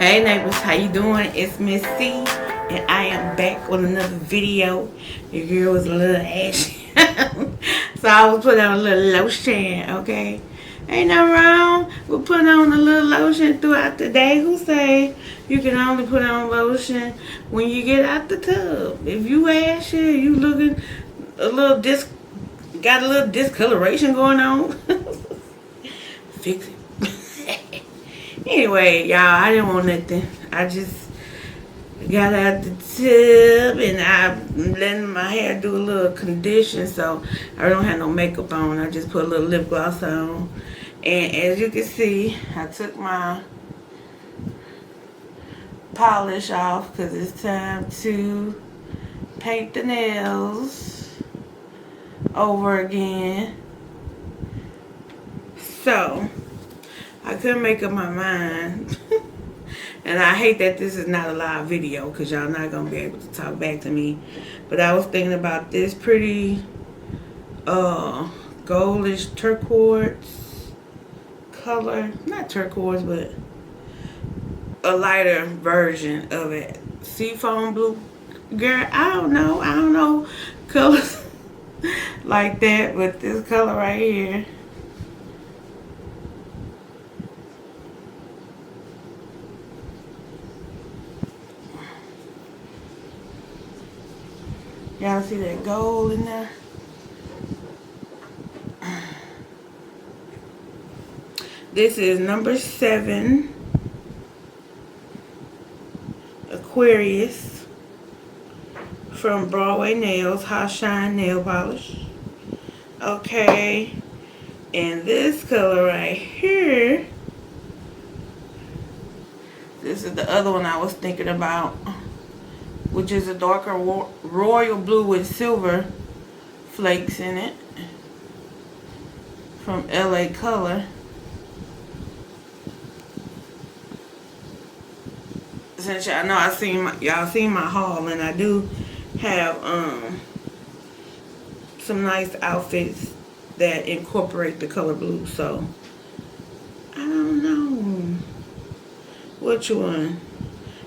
Hey neighbors, how you doing? It's Miss C, and I am back with another video. Your girl was a little ashy, so I was putting on a little lotion, okay? Ain't nothing wrong with putting on a little lotion throughout the day. Who say you can only put on lotion when you get out the tub? If you ashy, you looking a little got a little discoloration going on, fix it. Anyway, y'all, I didn't want nothing. I just got out the tub and I'm letting my hair do a little condition, so I don't have no makeup on. I just put a little lip gloss on. And as you can see, I took my polish off because it's time to paint the nails over again. So I couldn't make up my mind. And I hate that this is not a live video because y'all not going to be able to talk back to me. But I was thinking about this pretty goldish turquoise color. Not turquoise, but a lighter version of it. Seafoam blue. Girl, I don't know colors like that, but this color right here. Y'all see that gold in there? This is number 7 Aquarius from Broadway Nails Hot Shine Nail Polish. Okay, and this color right here, this is the other one I was thinking about, which is a darker royal blue with silver flakes in it, from LA Color. Since y'all know y'all seen my haul, and I do have some nice outfits that incorporate the color blue. So I don't know which one.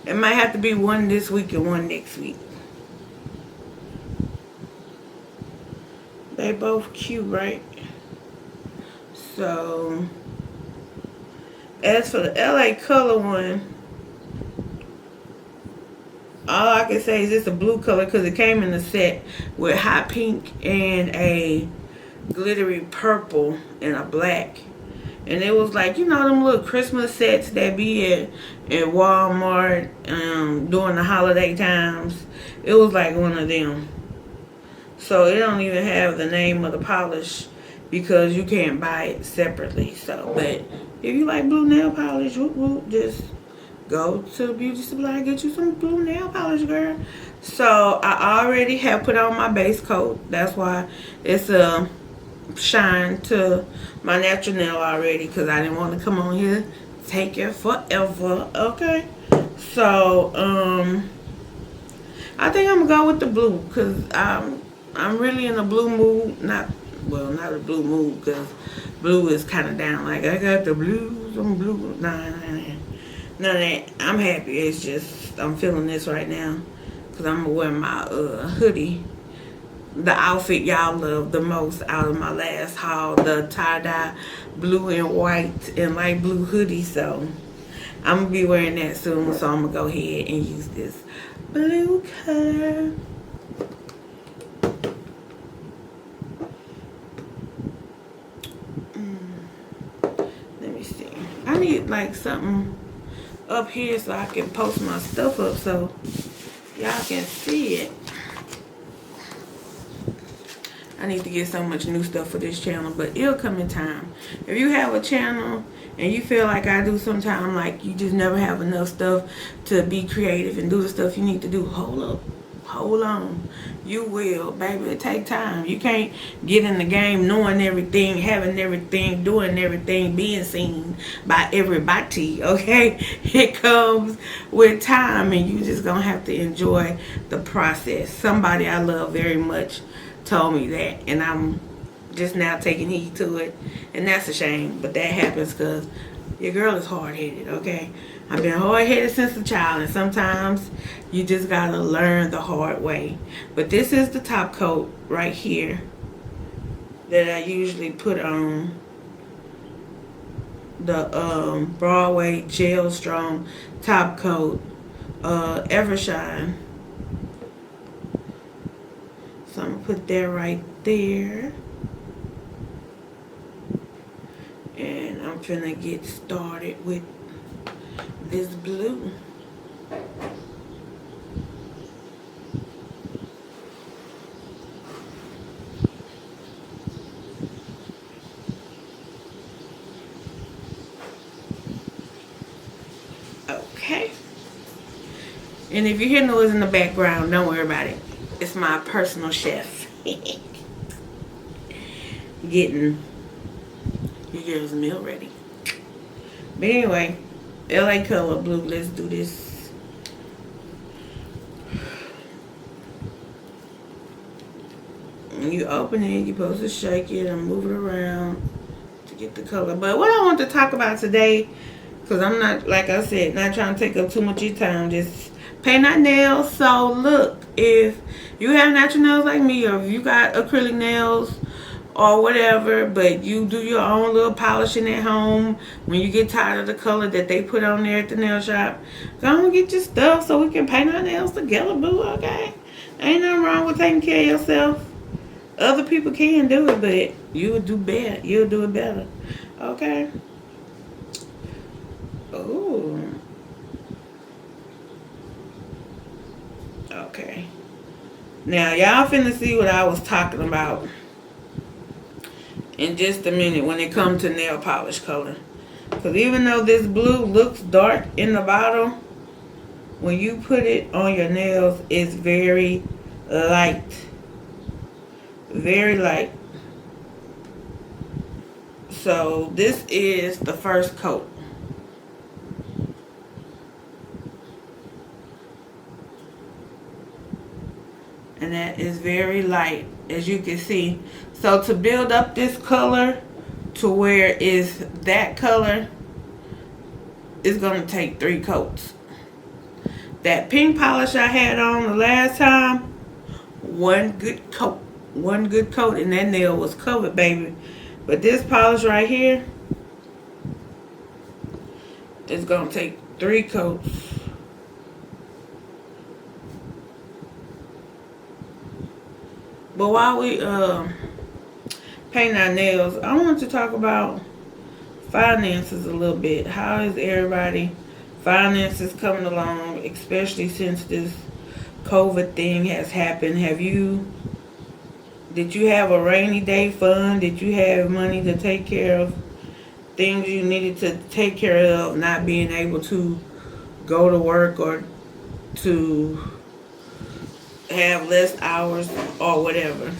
It might have to be one this week and one next week. They both cute, right? So, as for the LA Color one, all I can say is it's a blue color because it came in a set with hot pink and a glittery purple and a black. And it was like, you know, them little Christmas sets that be at Walmart during the holiday times. It was like one of them. So it don't even have the name of the polish because you can't buy it separately. So, but if you like blue nail polish, just go to the beauty supply and get you some blue nail polish, girl. So I already have put on my base coat. That's why it's a shine to my natural nail already, because I didn't want to come on here take it forever. Okay, so I think I'm gonna go with the blue because I'm really in a blue mood. Not a blue mood because blue is kind of down. Like I got the blues, I'm blue. Nah, none of that. I'm happy. It's just I'm feeling this right now because I'm gonna wear my hoodie. The outfit y'all love the most out of my last haul, the tie-dye blue and white and light blue hoodie. So I'm gonna be wearing that soon, so I'm gonna go ahead and use this blue color. Let me see, I need like something up here so I can post my stuff up so y'all can see it. I need to get so much new stuff for this channel, but it'll come in time. If you have a channel and you feel like I do sometimes, like you just never have enough stuff to be creative and do the stuff you need to do, hold up, hold on. You will, baby. It take time. You can't get in the game knowing everything, having everything, doing everything, being seen by everybody, okay? It comes with time, and you just gonna have to enjoy the process. Somebody I love very much told me that, and I'm just now taking heed to it, and that's a shame, but that happens because your girl is hard-headed, okay? I've been hard-headed since a child, and sometimes you just gotta learn the hard way. But this is the top coat right here that I usually put on the Broadway Gel Strong top coat, Evershine. So I'm gonna put that right there. And I'm finna get started with this blue. Okay. And if you hear noise in the background, don't worry about it. It's my personal chef. Getting your girl's meal ready. But anyway, LA color blue, let's do this. When you open it, you're supposed to shake it and move it around to get the color. But what I want to talk about today, because I'm not, like I said, not trying to take up too much of your time, just paint our nails. So look, if you have natural nails like me, or if you got acrylic nails or whatever, but you do your own little polishing at home, when you get tired of the color that they put on there at the nail shop, go and get your stuff so we can paint our nails together, boo, okay? Ain't nothing wrong with taking care of yourself. Other people can do it, but you would do better. You'll do it better, okay? Ooh. Okay. Now, y'all finna see what I was talking about in just a minute when it comes to nail polish color. Because even though this blue looks dark in the bottle, when you put it on your nails, it's very light. Very light. So this is the first coat. And that is very light, as you can see. So to build up this color to where it's that color, it's going to take 3 coats. That pink polish I had on the last time, one good coat. One good coat and that nail was covered, baby. But this polish right here is going to take 3 coats. But while we paint our nails, I want to talk about finances a little bit. How is everybody finances coming along, especially since this COVID thing has happened? Did you have a rainy day fund? Did you have money to take care of things you needed to take care of, not being able to go to work or to have less hours or whatever?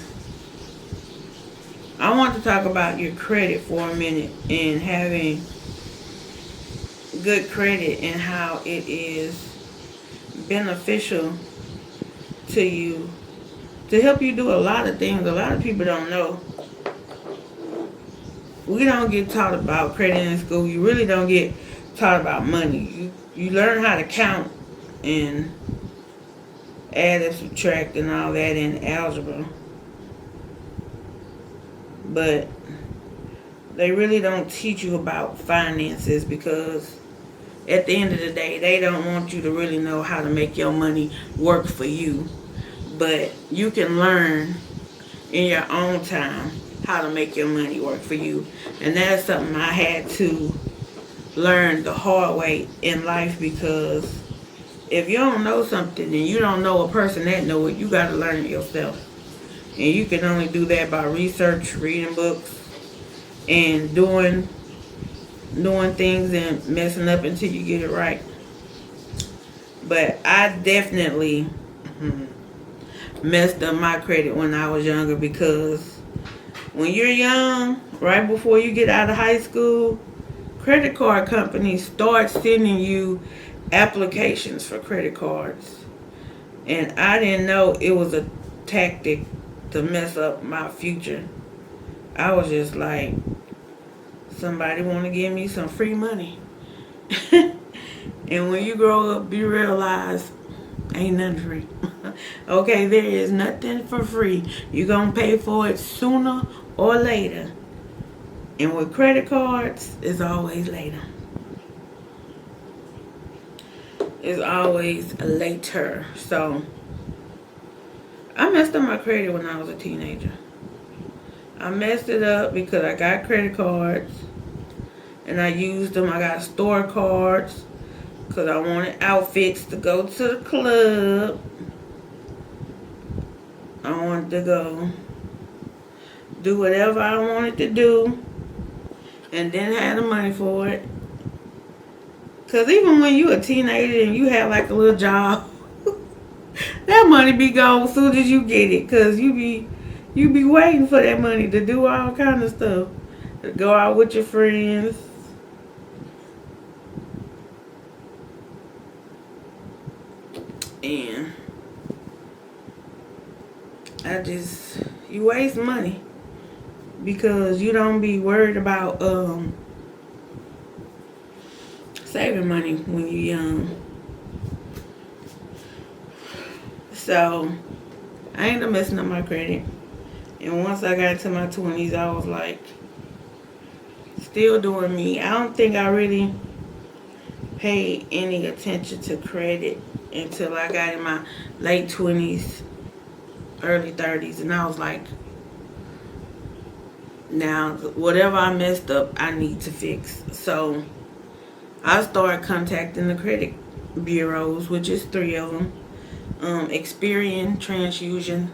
I want to talk about your credit for a minute and having good credit and how it is beneficial to you to help you do a lot of things. A lot of people don't know. We don't get taught about credit in school. You really don't get taught about money. You learn how to count and add and subtract and all that in algebra. But they really don't teach you about finances, because at the end of the day, they don't want you to really know how to make your money work for you. But you can learn in your own time how to make your money work for you. And that's something I had to learn the hard way in life, because if you don't know something and you don't know a person that know it, you got to learn it yourself. And you can only do that by research, reading books, and doing things and messing up until you get it right. But I definitely messed up my credit when I was younger, because when you're young, right before you get out of high school, credit card companies start sending you applications for credit cards. And I didn't know it was a tactic to mess up my future. I was just like, somebody want to give me some free money. And when you grow up, you realize ain't nothing free. Okay, there is nothing for free. You're going to pay for it sooner or later. And with credit cards, it's always later. It's always later. So, I messed up my credit when I was a teenager. I messed it up because I got credit cards and I used them. I got store cards because I wanted outfits to go to the club. I wanted to go do whatever I wanted to do and didn't have the money for it. Because even when you a teenager and you have like a little job, that money be gone as soon as you get it. Because you be waiting for that money to do all kind of stuff. To go out with your friends. And you waste money. Because you don't be worried about saving money when you're young. So, I ended up messing up my credit. And once I got into my 20s, I was like, still doing me. I don't think I really paid any attention to credit until I got in my late 20s, early 30s. And I was like, now, whatever I messed up, I need to fix. So, I started contacting the credit bureaus, which is 3 of them. Experian, TransUnion,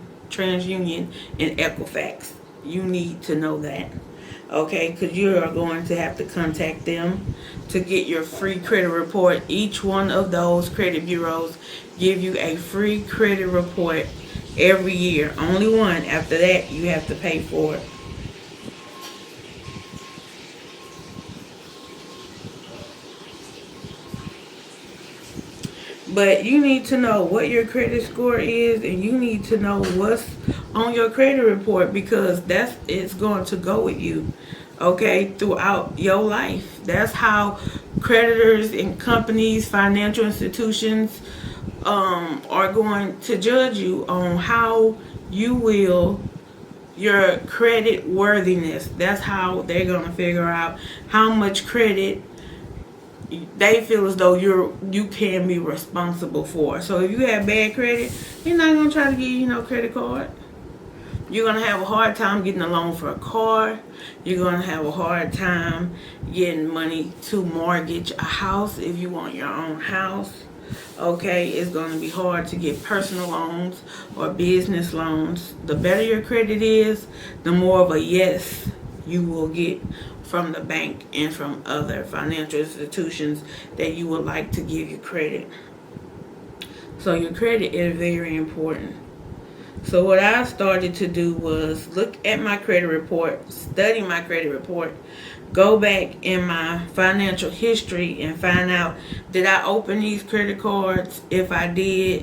and Equifax. You need to know that. Okay, because you are going to have to contact them to get your free credit report. Each one of those credit bureaus give you a free credit report every year. Only one. After that, you have to pay for it. But you need to know what your credit score is, and you need to know what's on your credit report, because it's going to go with you, okay, throughout your life. That's how creditors and companies, financial institutions, are going to judge you on how you will, your credit worthiness. That's how they're going to figure out how much credit they feel as though you can be responsible for. So if you have bad credit, they're not going to try to give you no credit card. You're going to have a hard time getting a loan for a car. You're going to have a hard time getting money to mortgage a house if you want your own house. Okay, it's going to be hard to get personal loans or business loans. The better your credit is, the more of a yes you will get from the bank and from other financial institutions that you would like to give you credit. So your credit is very important. So what I started to do was look at my credit report, study my credit report, go back in my financial history and find out, did I open these credit cards? If I did,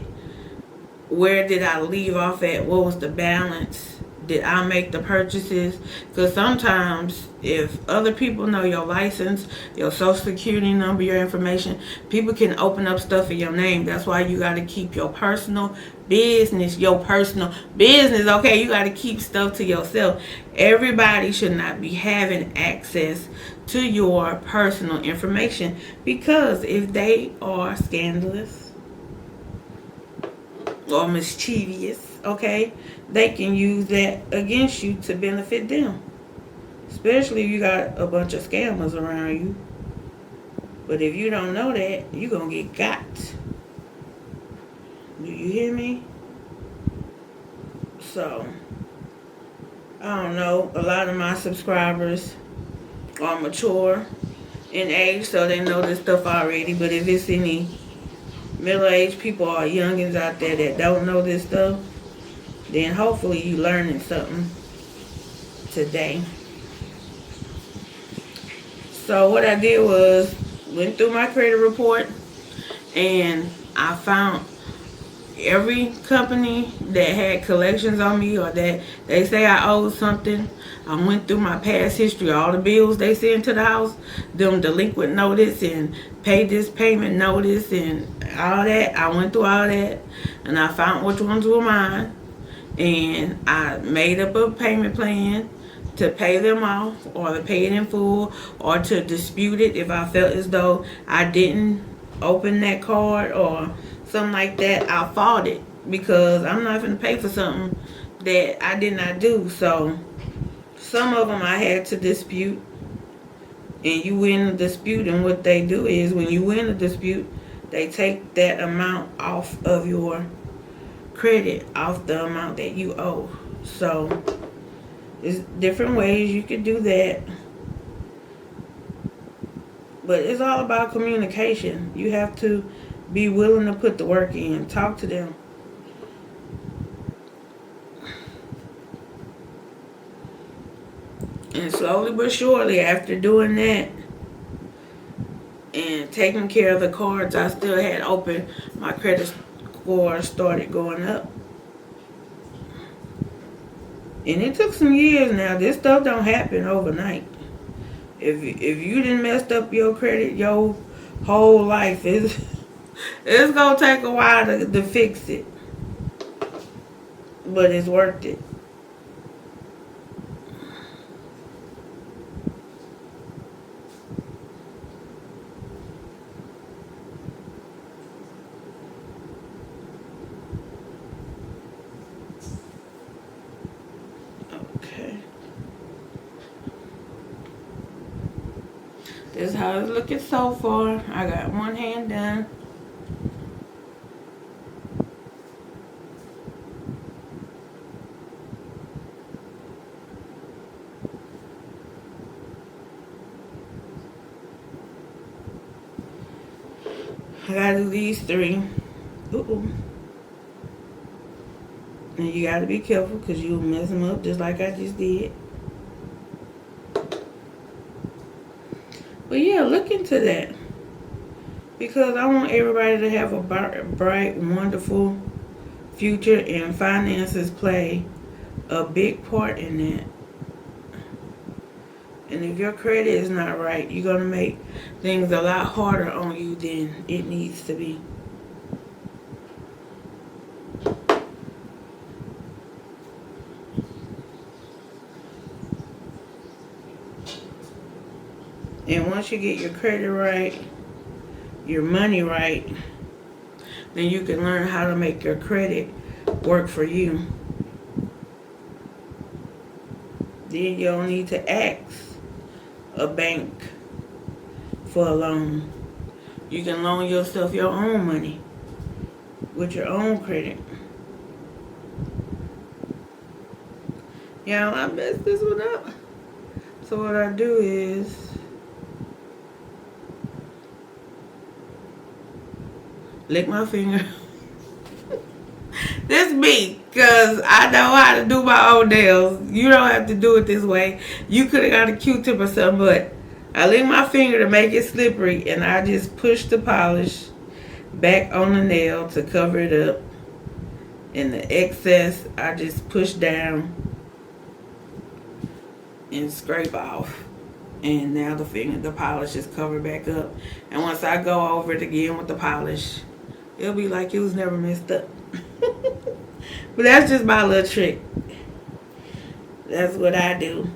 where did I leave off at? What was the balance? Did I make the purchases? Because sometimes if other people know your license, your social security number, your information, people can open up stuff in your name. That's why you got to keep your personal business, okay? You got to keep stuff to yourself. Everybody should not be having access to your personal information, because if they are scandalous or mischievous, okay, they can use that against you to benefit them. Especially if you got a bunch of scammers around you. But if you don't know that, you're going to get got. Do you hear me? So, I don't know. A lot of my subscribers are mature in age, so they know this stuff already. But if it's any middle-aged people or youngins out there that don't know this stuff, then hopefully you learning something today. So what I did was went through my credit report, and I found every company that had collections on me or that they say I owed something, I went through my past history, all the bills they sent to the house, them delinquent notice and pay this payment notice and all that. I went through all that and I found which ones were mine, and I made up a payment plan to pay them off or to pay it in full or to dispute it if I felt as though I didn't open that card or something like that. I fought it because I'm not going to pay for something that I did not do. So some of them I had to dispute, and you win the dispute, and what they do is when you win a dispute, they take that amount off of your credit, off the amount that you owe. So there's different ways you could do that. But it's all about communication. You have to be willing to put the work in. Talk to them. And slowly but surely, after doing that and taking care of the cards I still had open, my credit score started going up. And it took some years now. This stuff don't happen overnight. If you didn't messed up your credit your whole life, it's gonna take a while to fix it. But it's worth it. Okay. This is how it's looking so far. I got one hand done. I gotta do these three. Ooh. And you gotta be careful because you'll mess them up just like I just did. But yeah, look into that. Because I want everybody to have a bright, wonderful future, and finances play a big part in that. And if your credit is not right, you're going to make things a lot harder on you than it needs to be. And once you get your credit right, your money right, then you can learn how to make your credit work for you. Then you don't need to ask a bank for a loan. You can loan yourself your own money with your own credit. Yeah, I messed this one up. So what I do is lick my finger. This me, because I know how to do my own nails. You don't have to do it this way. You could have got a Q-tip or something, but I lick my finger to make it slippery, and I just push the polish back on the nail to cover it up. And the excess, I just push down and scrape off. And now the polish is covered back up. And once I go over it again with the polish, it'll be like it was never messed up. But that's just my little trick. That's what I do.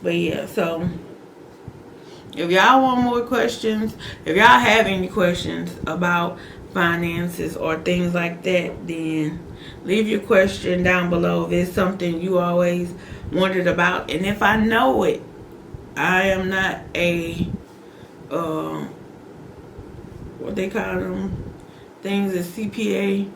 But yeah, so if y'all want more questions, if y'all have any questions about finances or things like that, then leave your question down below if it's something you always wondered about. And if I know it, I am not a what they call them things, a CPA.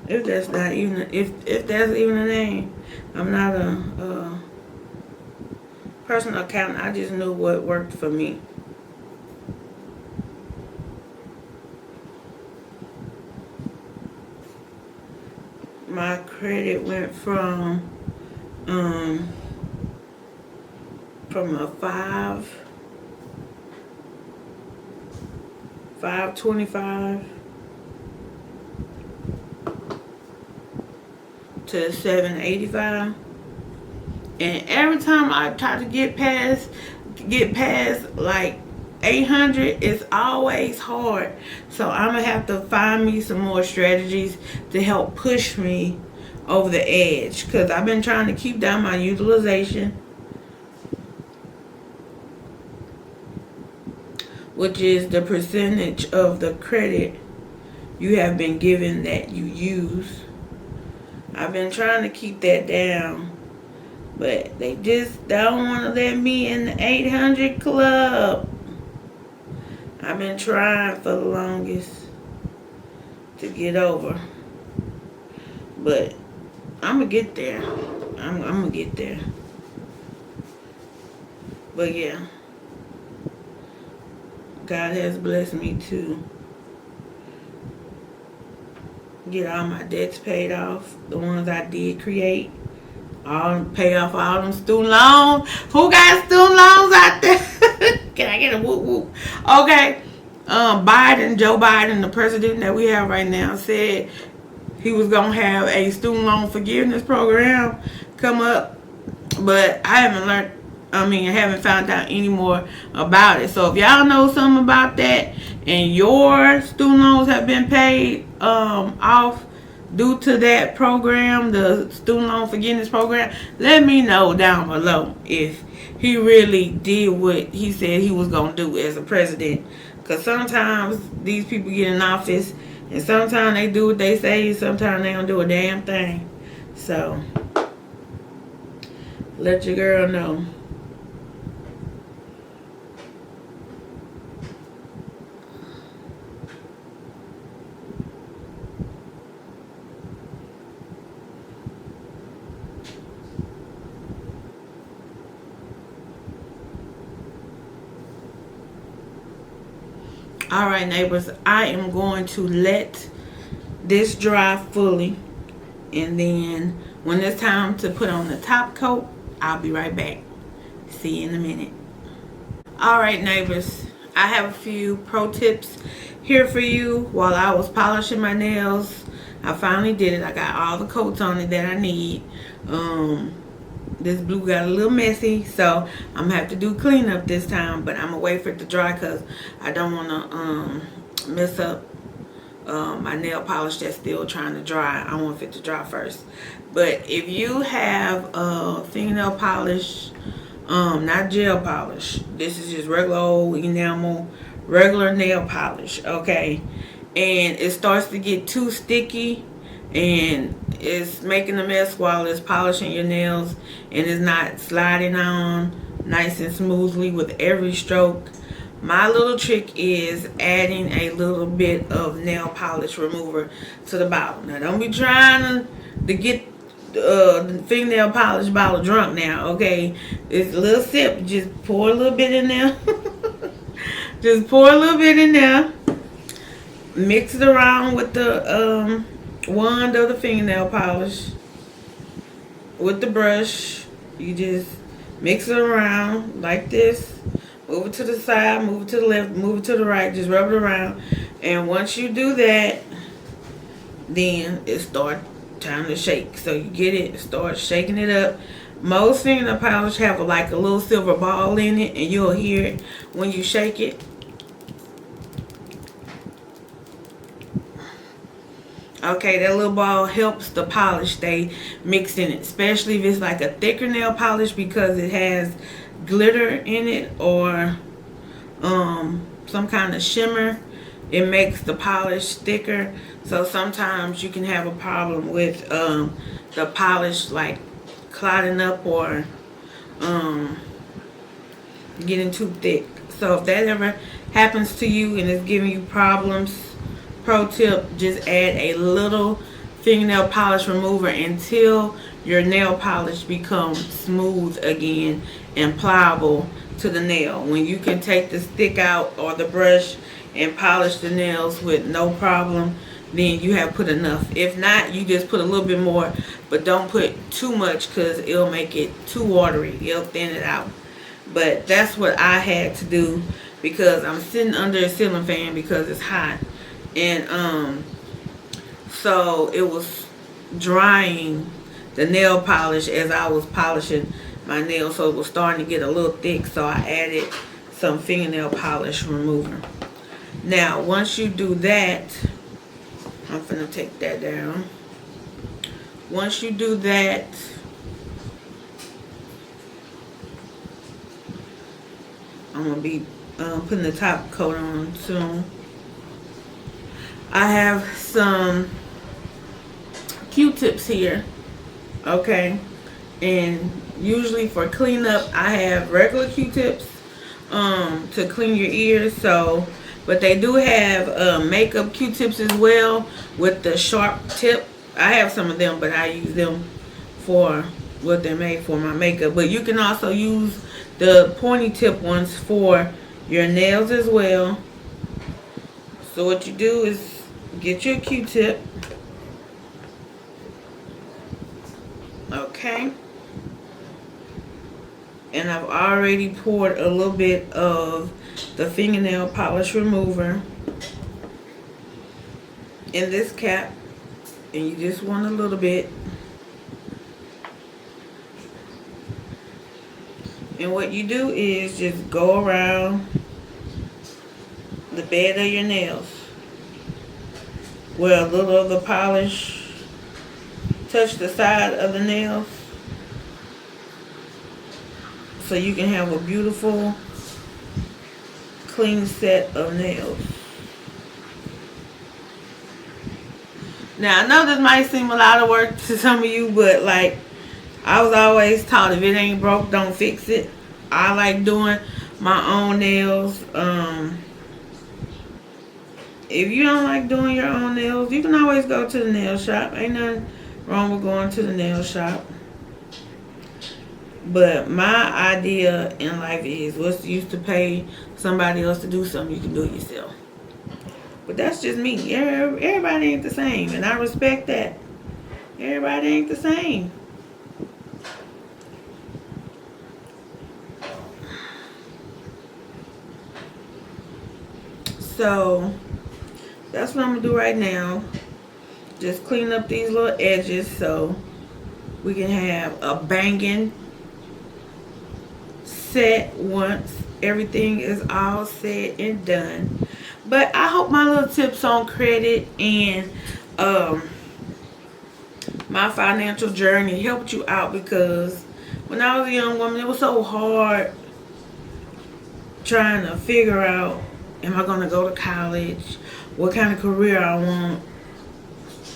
If that's not even, if that's even a name, I'm not a personal accountant. I just knew what worked for me. my credit went from a 525 to 785. And every time I try to get past like 800, it's always hard. So I'm gonna have to find me some more strategies to help push me over the edge, because I've been trying to keep down my utilization, which is the percentage of the credit you have been given that you use. I've been trying to keep that down, but they just don't want to let me in the 800 club. I've been trying for the longest to get over, but I'm going to get there. I'm going to get there. But yeah, God has blessed me to get all my debts paid off, the ones I did create. Pay off all them student loans. Who got student loans out there? Can I get a whoop whoop? Okay. Joe Biden, the president that we have right now, said he was gonna have a student loan forgiveness program come up, but I haven't found out any more about it. So if y'all know something about that and your student loans have been paid off due to that program, the student loan forgiveness program, let me know down below if he really did what he said he was going to do as a president. Because sometimes these people get in office and sometimes they do what they say, sometimes they don't do a damn thing. So let your girl know. Alright, neighbors, I am going to let this dry fully, and then when it's time to put on the top coat, I'll be right back. See you in a minute. Alright, neighbors, I have a few pro tips here for you. While I was polishing my nails, I finally did it. I got all the coats on it that I need. This blue got a little messy, so I'm gonna have to do cleanup this time, but I'm gonna wait for it to dry because I don't want to mess up my nail polish that's still trying to dry. I want it to dry first. But if you have fingernail polish, not gel polish, this is just regular old enamel, regular nail polish, okay, and it starts to get too sticky and it's making a mess while it's polishing your nails and it's not sliding on nice and smoothly with every stroke, my little trick is adding a little bit of nail polish remover to the bottle. Now don't be trying to get the fingernail polish bottle drunk now, okay? It's a little sip, just pour a little bit in there. Just pour a little bit in there, mix it around with the wand of the fingernail polish with the brush. You just mix it around like this, move it to the side, move it to the left, move it to the right, just rub it around. And once you do that, then it starts time to shake. So you get it, start shaking it up. Most fingernail polish have like a little silver ball in it, and you'll hear it when you shake it. Okay, that little ball helps the polish stay mixed in it, especially if it's like a thicker nail polish, because it has glitter in it or some kind of shimmer. It makes the polish thicker, so sometimes you can have a problem with the polish like clouding up or getting too thick. So if that ever happens to you and it's giving you problems, pro tip, just add a little fingernail polish remover until your nail polish becomes smooth again and pliable to the nail. When you can take the stick out or the brush and polish the nails with no problem, then you have put enough. If not, you just put a little bit more, but don't put too much because it'll make it too watery. It'll thin it out. But that's what I had to do because I'm sitting under a ceiling fan because it's hot. And so it was drying the nail polish as I was polishing my nails, so it was starting to get a little thick, so I added some fingernail polish remover. Now once you do that, I'm gonna take that down. Once you do that, I'm gonna be putting the top coat on soon. I have some Q-tips here, okay, and usually for cleanup I have regular Q-tips to clean your ears. So, but they do have makeup Q-tips as well with the sharp tip. I have some of them, but I use them for what they're made for, my makeup. But you can also use the pointy tip ones for your nails as well. So what you do is get your Q-tip, okay, and I've already poured a little bit of the fingernail polish remover in this cap, and you just want a little bit. And what you do is just go around the bed of your nails where a little of the polish touch the side of the nails, so you can have a beautiful clean set of nails. Now I know this might seem a lot of work to some of you, but like I was always taught, if it ain't broke, don't fix it. I like doing my own nails. If you don't like doing your own nails, you can always go to the nail shop. Ain't nothing wrong with going to the nail shop. But my idea in life is, what's the use to pay somebody else to do something you can do it yourself? But that's just me. Everybody ain't the same, and I respect that. Everybody ain't the same. So that's what I'm gonna do right now. Just clean up these little edges so we can have a banging set once everything is all said and done. But I hope my little tips on credit and my financial journey helped you out, because when I was a young woman, it was so hard trying to figure out, am I going to go to college? What kind of career I want?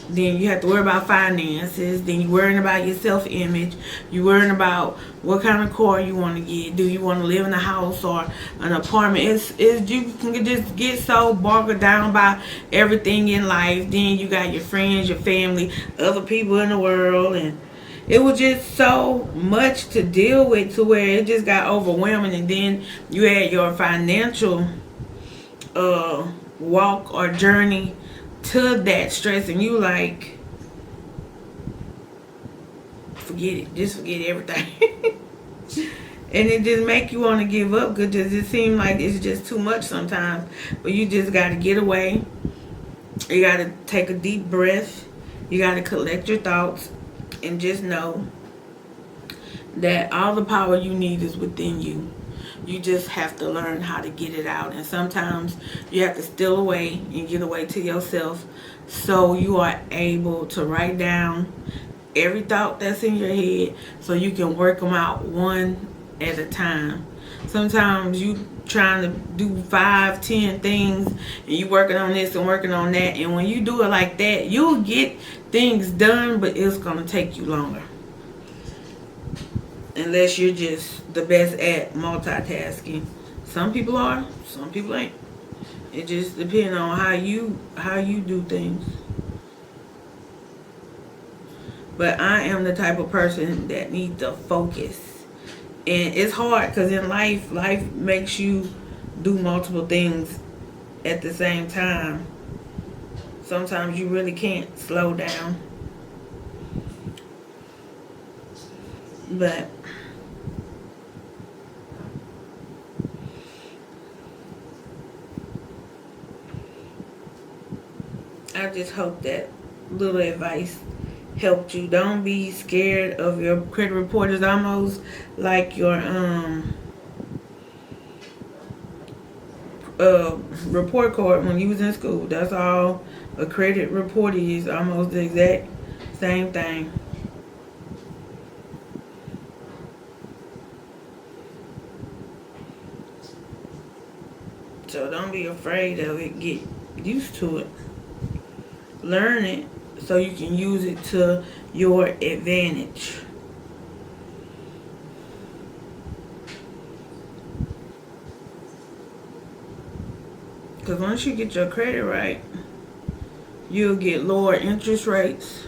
Then you have to worry about finances. Then you're worrying about your self-image. You're worrying about what kind of car you want to get. Do you want to live in a house or an apartment? You can just get so bogged down by everything in life. Then you got your friends, your family, other people in the world. And it was just so much to deal with, to where it just got overwhelming. And then you had your financial walk or journey to that stress, and you like, forget it, just forget everything. And it just make you want to give up, because it seems like it's just too much sometimes. But you just got to get away. You got to take a deep breath. You got to collect your thoughts and just know that all the power you need is within you. You just have to learn how to get it out. And sometimes you have to steal away and get away to yourself, so you are able to write down every thought that's in your head, so you can work them out one at a time. Sometimes you trying to do 5, 10 things, and you working on this and working on that. And when you do it like that, you'll get things done, but it's going to take you longer. Unless you're just the best at multitasking. Some people are, some people ain't. It just depends on how you do things. But I am the type of person that needs to focus. And it's hard, because in life makes you do multiple things at the same time. sometimes you really can't slow down. But I just hope that little advice helped you. Don't be scared of your credit report. Is almost like your report card when you was in school. That's all a credit report is. Almost the exact same thing. So don't be afraid of it. Get used to it. Learn it so you can use it to your advantage. Because once you get your credit right, you'll get lower interest rates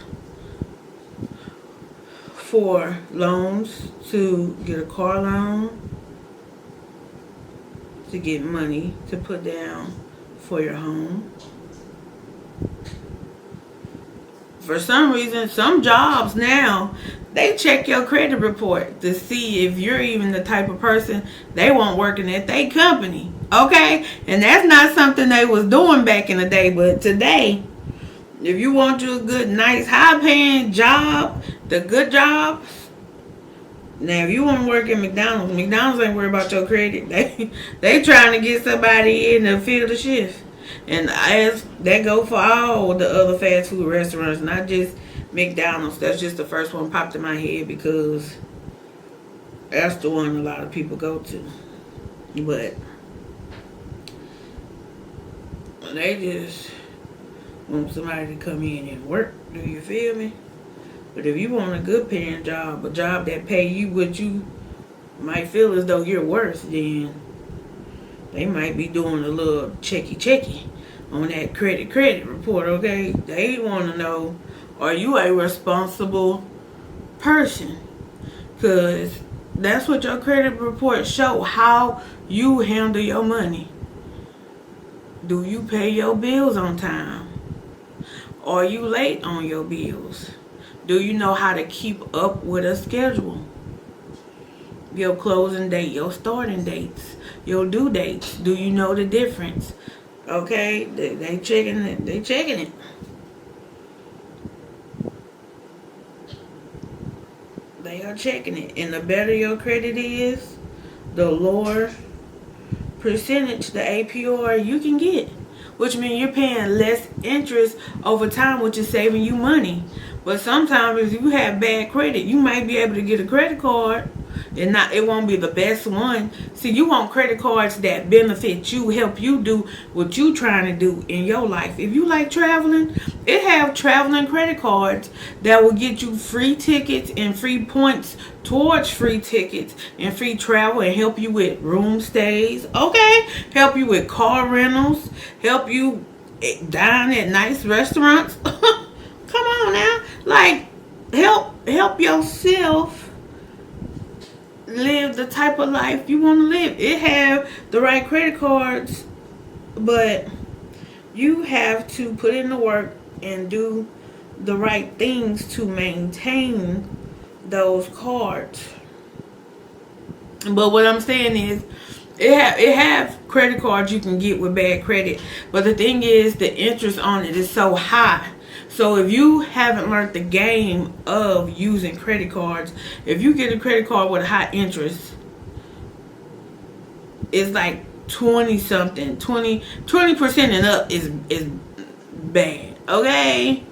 for loans, to get a car loan, to get money to put down for your home. For some reason, some jobs now, they check your credit report to see if you're even the type of person they want working at their company. Okay? And that's not something they was doing back in the day. But today, if you want you a good, nice, high-paying job, the good jobs. Now, if you want to work at McDonald's ain't worried about your credit. They trying to get somebody in to fill the shift. And as that go for all the other fast food restaurants, not just McDonald's. That's just the first one popped in my head because that's the one a lot of people go to. But they just want somebody to come in and work. Do you feel me? But if you want a good paying job, a job that pay you what you might feel as though you're worth, then they might be doing a little checky on that credit report, okay? They want to know, are you a responsible person? Because that's what your credit report show, how you handle your money. Do you pay your bills on time? Are you late on your bills? Do you know how to keep up with a schedule? Your closing date, your starting dates, your due dates. Do you know the difference? Okay, they checking it. They checking it. They are checking it. And the better your credit is, the lower percentage, the APR you can get. Which means you're paying less interest over time, which is saving you money. But sometimes if you have bad credit, you might be able to get a credit card. And it won't be the best one. See, you want credit cards that benefit you, help you do what you trying to do in your life. If you like traveling, it have traveling credit cards that will get you free tickets and free points towards free tickets and free travel, and help you with room stays, okay? Help you with car rentals, help you dine at nice restaurants. Come on now. Like, help yourself live the type of life you want to live. It have the right credit cards, but you have to put in the work and do the right things to maintain those cards. But what I'm saying is, it have credit cards you can get with bad credit, but the thing is, the interest on it is so high. So if you haven't learned the game of using credit cards, if you get a credit card with a high interest, it's like 20% and up is bad. Okay?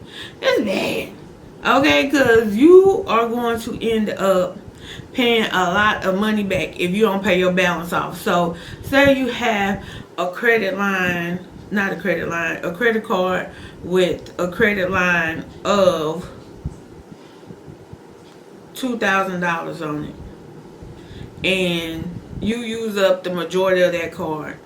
It's bad. Okay? Because you are going to end up paying a lot of money back if you don't pay your balance off. So say you have a credit line, not a credit line, a credit card with a credit line of $2,000 on it, and you use up the majority of that card,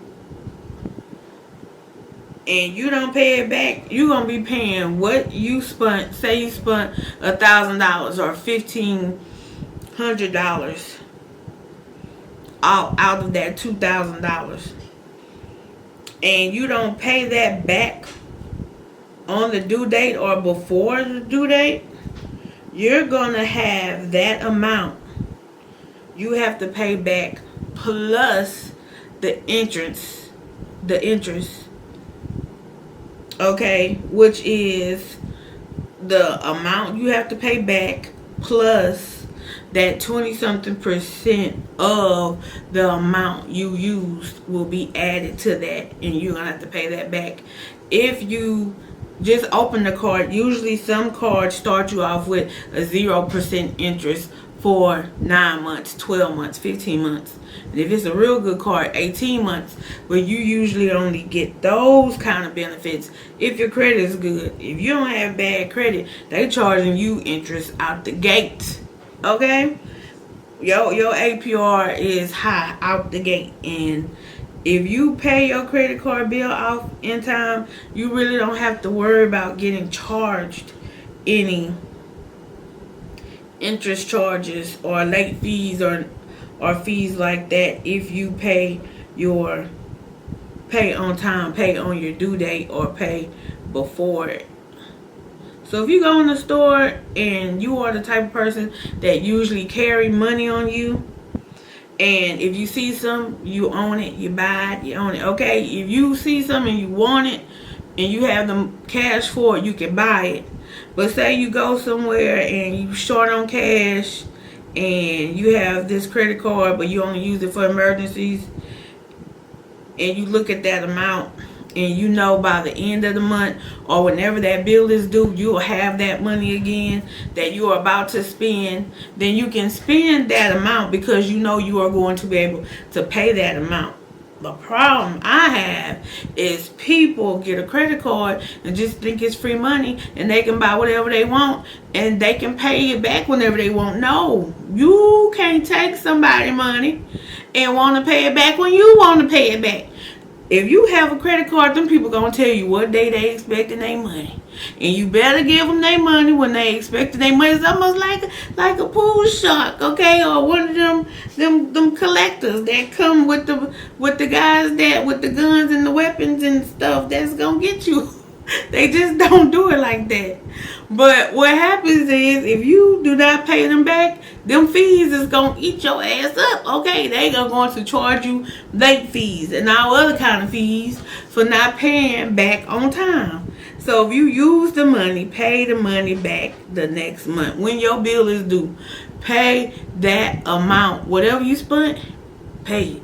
and you don't pay it back, you're gonna be paying what you spent. Say you spent $1,000 or $1,500 out of that $2,000, and you don't pay that back on the due date or before the due date, you're gonna have that amount you have to pay back plus the interest, okay, which is the amount you have to pay back plus that 20-something% of the amount you used will be added to that, and you're gonna have to pay that back. If you just open the card, usually some cards start you off with a 0% interest for 9 months, 12 months, 15 months. And if it's a real good card, 18 months. But you usually only get those kind of benefits if your credit is good. If you don't have bad credit, they charging you interest out the gate. Okay? Your APR is high out the gate. And if you pay your credit card bill off in time, you really don't have to worry about getting charged any interest charges or late fees or fees like that if you pay on time, pay on your due date, or pay before it. So if you go in the store and you are the type of person that usually carry money on you, and if you see some, you own it, you buy it, you own it. Okay, if you see some and you want it and you have the cash for it, you can buy it. But say you go somewhere and you short on cash and you have this credit card but you only use it for emergencies, and you look at that amount and you know by the end of the month or whenever that bill is due, you'll have that money again that you are about to spend, then you can spend that amount because you know you are going to be able to pay that amount. The problem I have is people get a credit card and just think it's free money and they can buy whatever they want and they can pay it back whenever they want. No, you can't take somebody money and want to pay it back when you want to pay it back. If you have a credit card, them people gonna tell you what day they expecting their money, and you better give them their money when they expecting their money. It's almost like a pool shark, okay, or one of them collectors that come with the guys that with the guns and the weapons and stuff that's gonna get you. They just don't do it like that. But what happens is if you do not pay them back, them fees is going to eat your ass up. Okay, they are going to charge you late fees and all other kind of fees for not paying back on time. So if you use the money, pay the money back the next month. When your bill is due, pay that amount. Whatever you spent, pay it.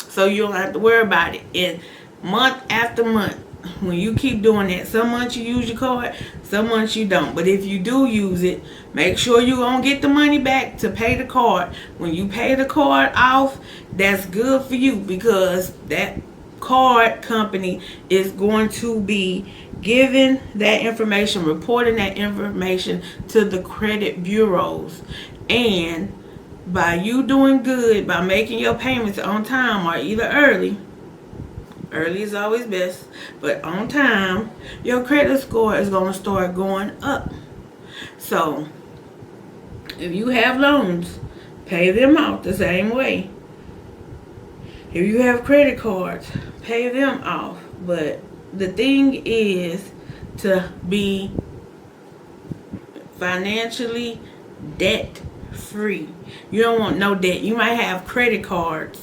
So you don't have to worry about it. And month after month, when you keep doing that, some months you use your card, some months you don't. But if you do use it, make sure you're going to get the money back to pay the card. When you pay the card off, that's good for you because that card company is going to be giving that information, reporting that information to the credit bureaus. And by you doing good, by making your payments on time or either early is always best, but on time, your credit score is going to start going up. So, if you have loans, pay them out the same way. If you have credit cards, pay them off. But the thing is to be financially debt free. You don't want no debt. You might have credit cards,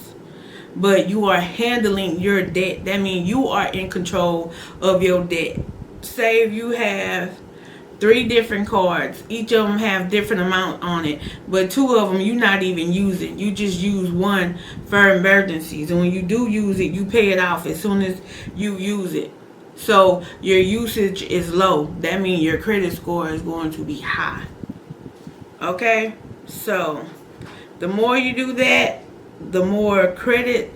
but you are handling your debt. That means you are in control of your debt. Say if you have 3 different cards, each of them have different amount on it, but 2 of them you're not even using. You just use one for emergencies, and when you do use it, you pay it off as soon as you use it. So your usage is low. That means your credit score is going to be high. Okay, so the more you do that, the more credit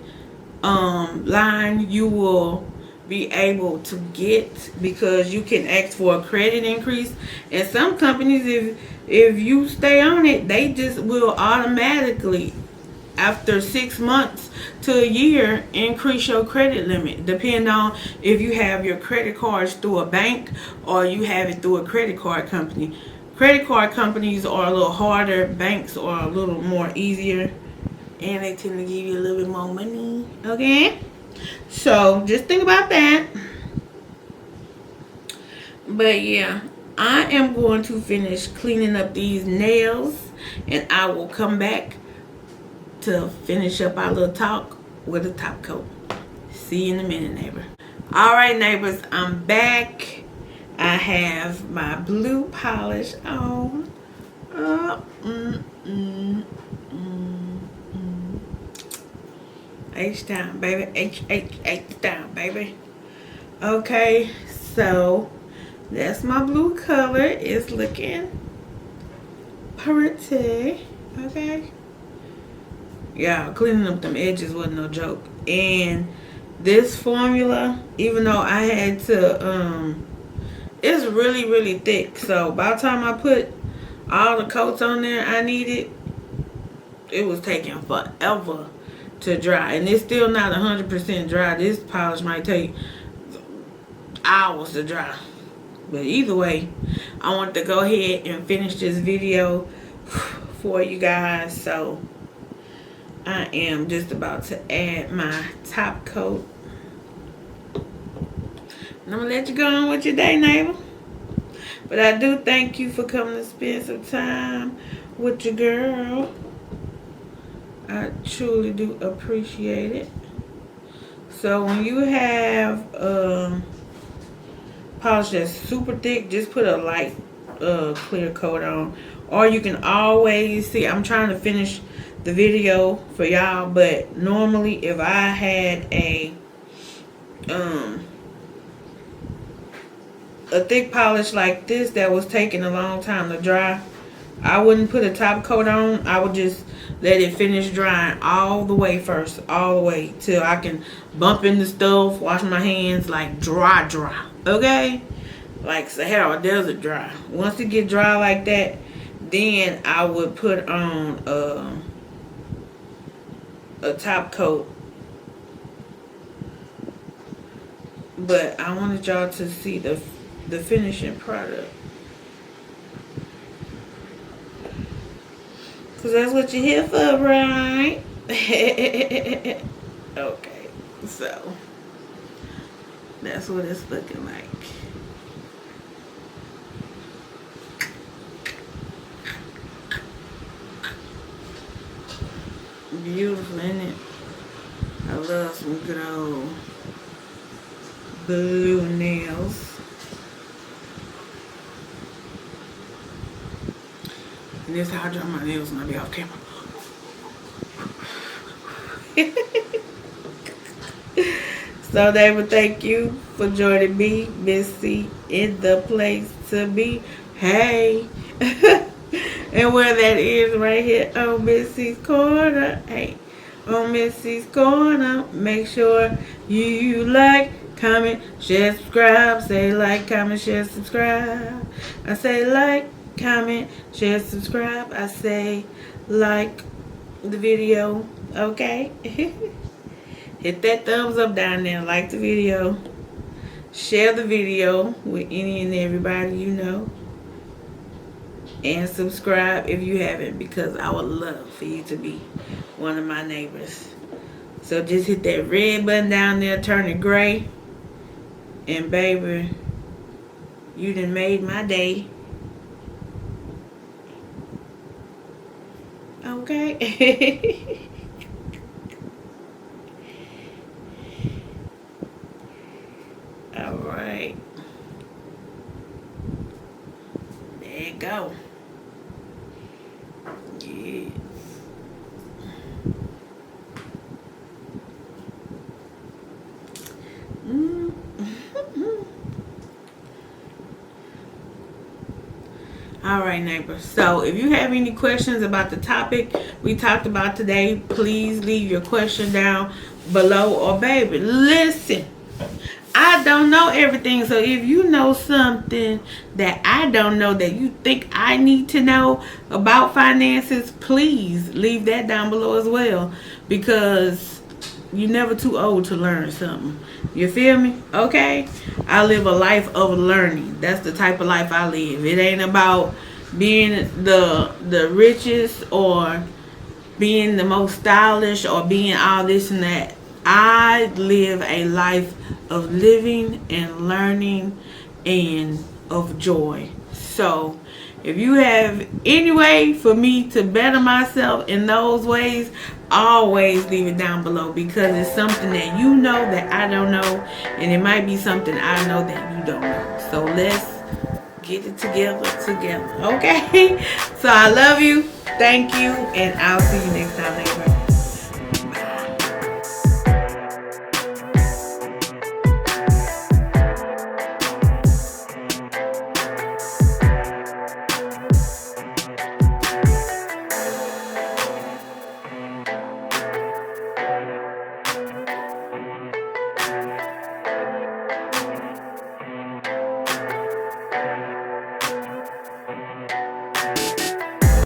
line you will be able to get, because you can ask for a credit increase. And some companies, if you stay on it, they just will automatically, after 6 months to a year, increase your credit limit, depending on if you have your credit cards through a bank or you have it through a credit card company. Credit card companies are a little harder, banks are a little more easier, and they tend to give you a little bit more money. Okay? So, just think about that. But yeah, I am going to finish cleaning up these nails, and I will come back to finish up our little talk with a top coat. See you in a minute, neighbor. All right, neighbors, I'm back. I have my blue polish on. H-Town, baby. H-Town, baby. Okay, so that's my blue color. It's looking pretty. Okay. Yeah, cleaning up them edges wasn't no joke. And this formula, even though I had to, it's really, really thick. So by the time I put all the coats on there I needed, it was taking forever to dry. And it's still not 100% dry. This polish might take hours to dry. But either way, I want to go ahead and finish this video for you guys. So I am just about to add my top coat. And I'm going to let you go on with your day, neighbor. But I do thank you for coming to spend some time with your girl. I truly do appreciate it. So when you have polish that's super thick, just put a light clear coat on. Or you can always see, I'm trying to finish the video for y'all, but normally if I had a thick polish like this that was taking a long time to dry, I wouldn't put a top coat on. I would just let it finish drying all the way first, all the way till I can bump in the stove, wash my hands, like dry, okay? Like Sahara Desert dry. Once it get dry like that, then I would put on a top coat. But I wanted y'all to see the finishing product, because that's what you're here for, right? Okay, so that's what it's looking like. Beautiful, isn't it? I love some good old blue nails. And this is how I draw my nails when I be off camera. So they would thank you for joining me, Miss C, in the place to be. Hey. And where that is right here on Miss C's Corner. Hey. On Miss C's Corner. Make sure you like, comment, share, subscribe. Say like, comment, share, subscribe. I say like, comment, share, subscribe. I say like the video. Okay. Hit that thumbs up down there. Like the video. Share the video with any and everybody you know. And subscribe if you haven't, because I would love for you to be one of my neighbors. So just hit that red button down there, turn it gray. And baby, you done made my day. Okay. All right. There you go. Yes. All right, neighbors. So if you have any questions about the topic we talked about today, please leave your question down below. Or baby, listen, I don't know everything. So if you know something that I don't know that you think I need to know about finances, please leave that down below as well, because you're never too old to learn something. You feel me? Okay? I live a life of learning. That's the type of life I live. It ain't about being the richest or being the most stylish or being all this and that. I live a life of living and learning and of joy. So if you have any way for me to better myself in those ways, always leave it down below, because it's something that you know that I don't know, and it might be something I know that you don't know. So let's get it together, okay? So I love you. Thank you. And I'll see you next time.